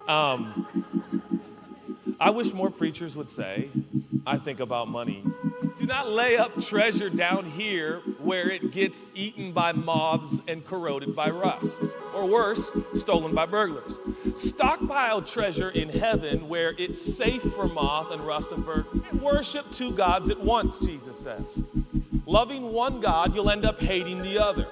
I wish more preachers would say, I think about money. Do not lay up treasure down here where it gets eaten by moths and corroded by rust, or worse, stolen by burglars. Stockpile treasure in heaven where it's safe for moth and rust and burglars. Worship two gods at once, Jesus says. Loving one God, you'll end up hating the other.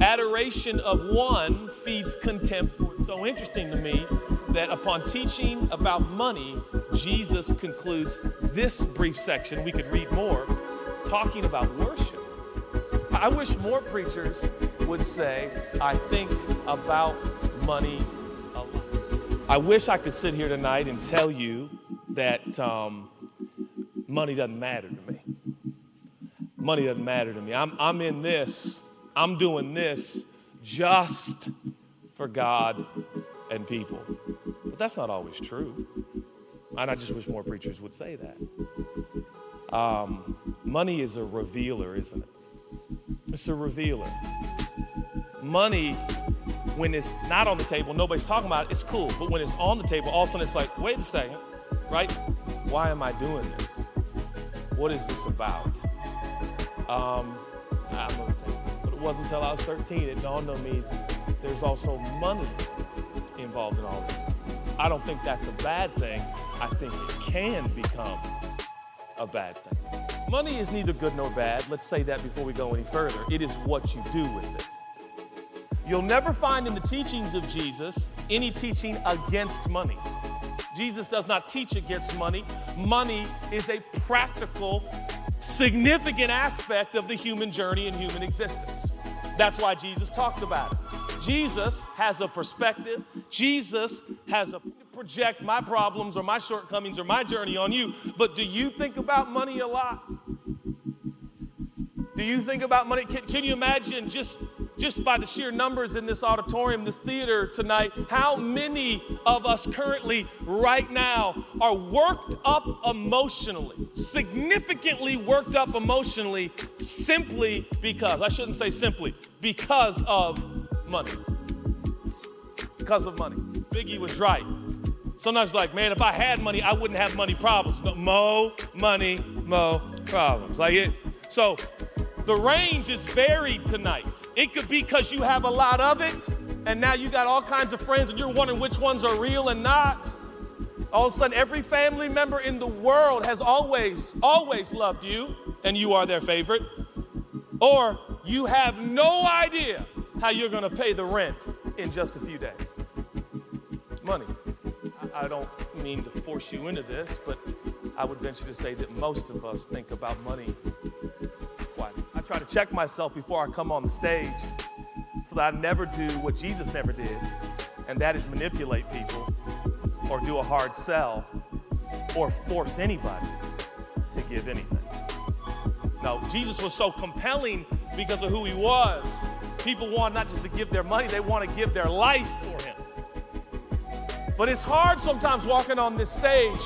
Adoration of one feeds contempt for it. So interesting to me that upon teaching about money, Jesus concludes this brief section, we could read more, talking about worship. I wish more preachers would say, I think about money a lot. I wish I could sit here tonight and tell you that money doesn't matter to me. Money doesn't matter to me. I'm in this. I'm doing this just for God and people. But that's not always true. And I just wish more preachers would say that. Money is a revealer, isn't it? It's a revealer. Money, when it's not on the table, nobody's talking about it, it's cool. But when it's on the table, all of a sudden it's like, wait a second, right? Why am I doing this? What is this about? I'm gonna take it. But it wasn't until I was 13, it dawned on me there's also money involved in all this. I don't think that's a bad thing. I think it can become a bad thing. Money is neither good nor bad. Let's say that before we go any further. It is what you do with it. You'll never find in the teachings of Jesus any teaching against money. Jesus does not teach against money. Money is a practical, significant aspect of the human journey and human existence. That's why Jesus talked about it. Jesus has a perspective. Jesus has a project my problems or my shortcomings or my journey on you. But do you think about money a lot? Do you think about money? Can you imagine just by the sheer numbers in this auditorium, this theater tonight, how many of us currently right now are worked up emotionally, significantly worked up emotionally simply because, I shouldn't say simply, because of money. Because of money. Biggie was right. Sometimes like, man, if I had money, I wouldn't have money problems. No, mo money, mo problems. Like it. So the range is varied tonight. It could be because you have a lot of it, and now you got all kinds of friends, and you're wondering which ones are real and not. All of a sudden, every family member in the world has always loved you, and you are their favorite. Or you have no idea how you're going to pay the rent in just a few days. Money. I don't mean to force you into this, but I would venture to say that most of us think about money. Why? I try to check myself before I come on the stage so that I never do what Jesus never did, and that is manipulate people or do a hard sell or force anybody to give anything. No, Jesus was so compelling because of who he was. People want not just to give their money, they want to give their life for him. But it's hard sometimes walking on this stage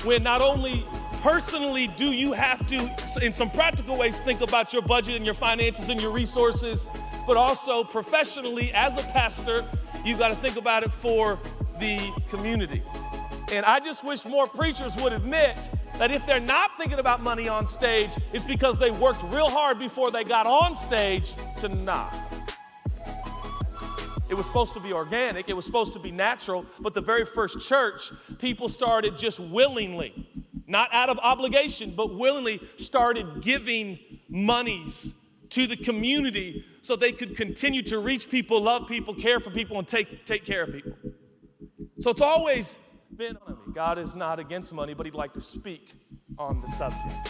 when not only personally do you have to, in some practical ways, think about your budget and your finances and your resources, but also professionally as a pastor, you've got to think about it for the community. And I just wish more preachers would admit that if they're not thinking about money on stage, it's because they worked real hard before they got on stage to not. It was supposed to be organic, it was supposed to be natural, but the very first church, people started just willingly, not out of obligation, but willingly started giving monies to the community so they could continue to reach people, love people, care for people, and take care of people. So it's always been on me. God is not against money, but he'd like to speak on the subject.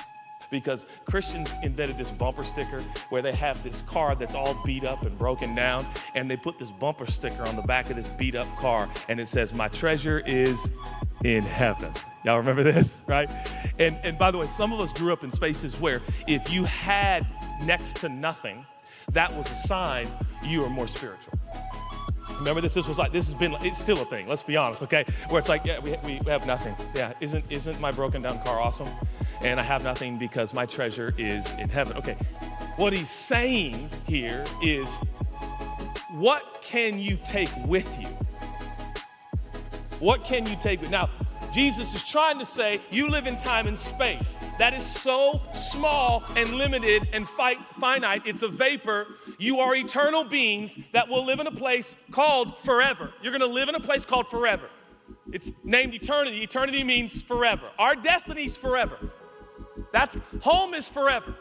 Because Christians invented this bumper sticker where they have this car that's all beat up and broken down, and they put this bumper sticker on the back of this beat up car, and it says, "My treasure is in heaven." Y'all remember this, right? And by the way, some of us grew up in spaces where if you had next to nothing, that was a sign you were more spiritual. Remember this was like, it's still a thing, let's be honest, okay? Where it's like, yeah, we have nothing. Yeah, isn't my broken down car awesome? And I have nothing because my treasure is in heaven. Okay, what he's saying here is, what can you take with you What can you take with? Now, Jesus is trying to say you live in time and space. That is so small and limited and finite. It's a vapor. You are eternal beings that will live in a place called forever. You're going to live in a place called forever. It's named eternity. Eternity means forever. Our destiny is forever. Home is forever.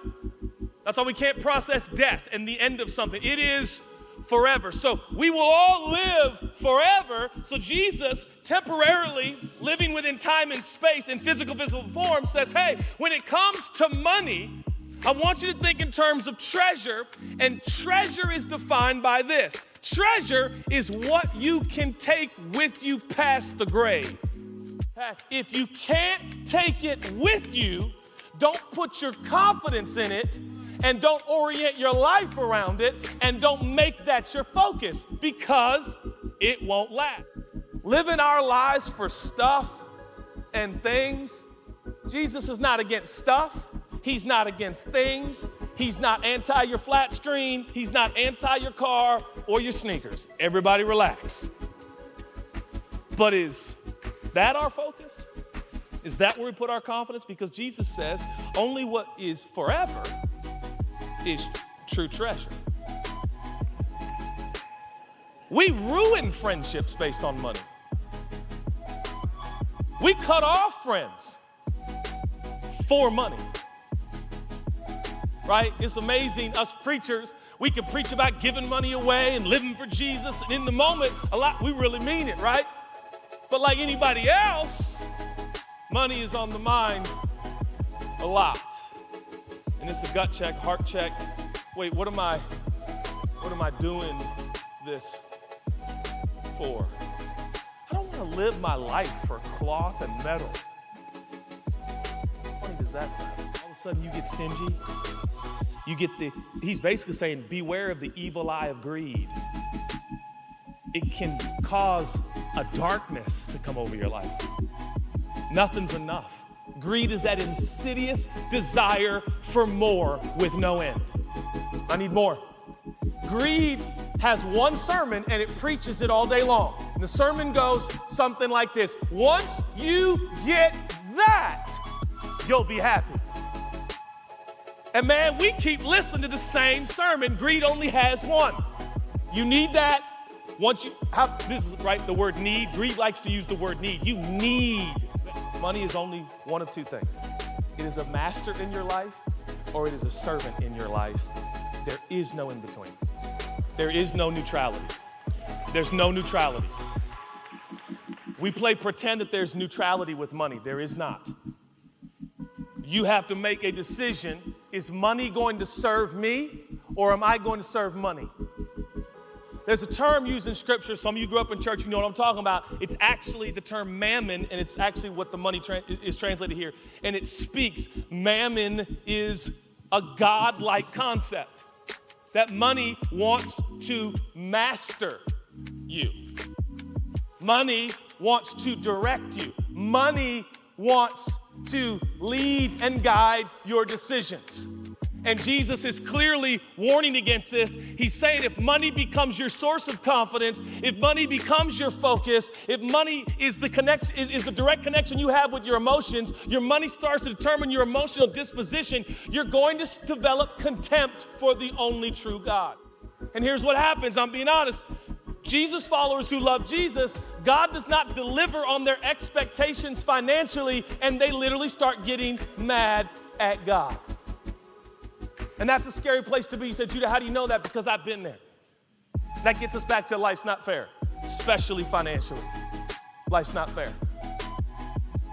That's why we can't process death and the end of something. It is forever. So we will all live forever. So Jesus, temporarily living within time and space in physical form, says, hey, when it comes to money, I want you to think in terms of treasure. And treasure is defined by this. Treasure is what you can take with you past the grave. If you can't take it with you, don't put your confidence in it, and don't orient your life around it, and don't make that your focus, because it won't last. Living our lives for stuff and things. Jesus is not against stuff. He's not against things. He's not anti your flat screen. He's not anti your car or your sneakers. Everybody relax. But is that our focus? Is that where we put our confidence? Because Jesus says only what is forever is true treasure. We ruin friendships based on money. We cut off friends for money. Right? It's amazing, us preachers, we can preach about giving money away and living for Jesus, and in the moment, we really mean it, right? But like anybody else, money is on the mind a lot. And it's a gut check, heart check. Wait, what am I doing this for? I don't want to live my life for cloth and metal. How funny does that sound? All of a sudden you get stingy. He's basically saying, beware of the evil eye of greed. It can cause a darkness to come over your life. Nothing's enough. Greed is that insidious desire for more with no end. I need more. Greed has one sermon and it preaches it all day long. And the sermon goes something like this. Once you get that, you'll be happy. And man, we keep listening to the same sermon. Greed only has one. You need that. This is right, the word need. Greed likes to use the word need. You need. Money is only one of two things. It is a master in your life, or it is a servant in your life. There is no in between. There is no neutrality. There's no neutrality. We play pretend that there's neutrality with money. There is not. You have to make a decision. Is money going to serve me, or am I going to serve money? There's a term used in Scripture. Some of you grew up in church, you know what I'm talking about. It's actually the term mammon, and it's actually what the money is translated here. And it speaks, mammon is a God-like concept. That money wants to master you. Money wants to direct you. Money wants to lead and guide your decisions. And Jesus is clearly warning against this. He's saying if money becomes your source of confidence, if money becomes your focus, if money is the connection, is the direct connection you have with your emotions, your money starts to determine your emotional disposition, you're going to develop contempt for the only true God. And here's what happens, I'm being honest. Jesus followers who love Jesus, God does not deliver on their expectations financially, and they literally start getting mad at God. And that's a scary place to be. You said, Judah, how do you know that? Because I've been there. That gets us back to life's not fair, especially financially. Life's not fair.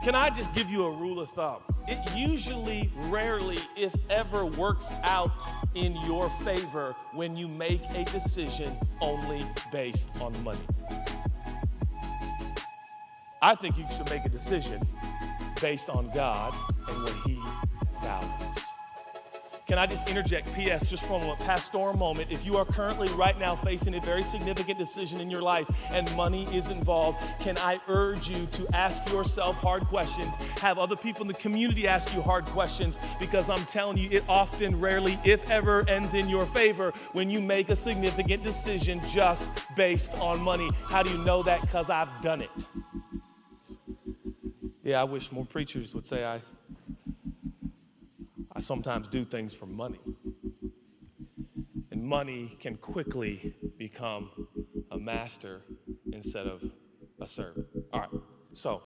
Can I just give you a rule of thumb? It usually, rarely, if ever, works out in your favor when you make a decision only based on money. I think you should make a decision based on God and what He values. Can I just interject, P.S., just from a pastoral moment, if you are currently right now facing a very significant decision in your life and money is involved, can I urge you to ask yourself hard questions, have other people in the community ask you hard questions, because I'm telling you, it often, rarely, if ever, ends in your favor when you make a significant decision just based on money. How do you know that? Because I've done it. Yeah, I wish more preachers would say I sometimes do things for money. And money can quickly become a master instead of a servant. All right, so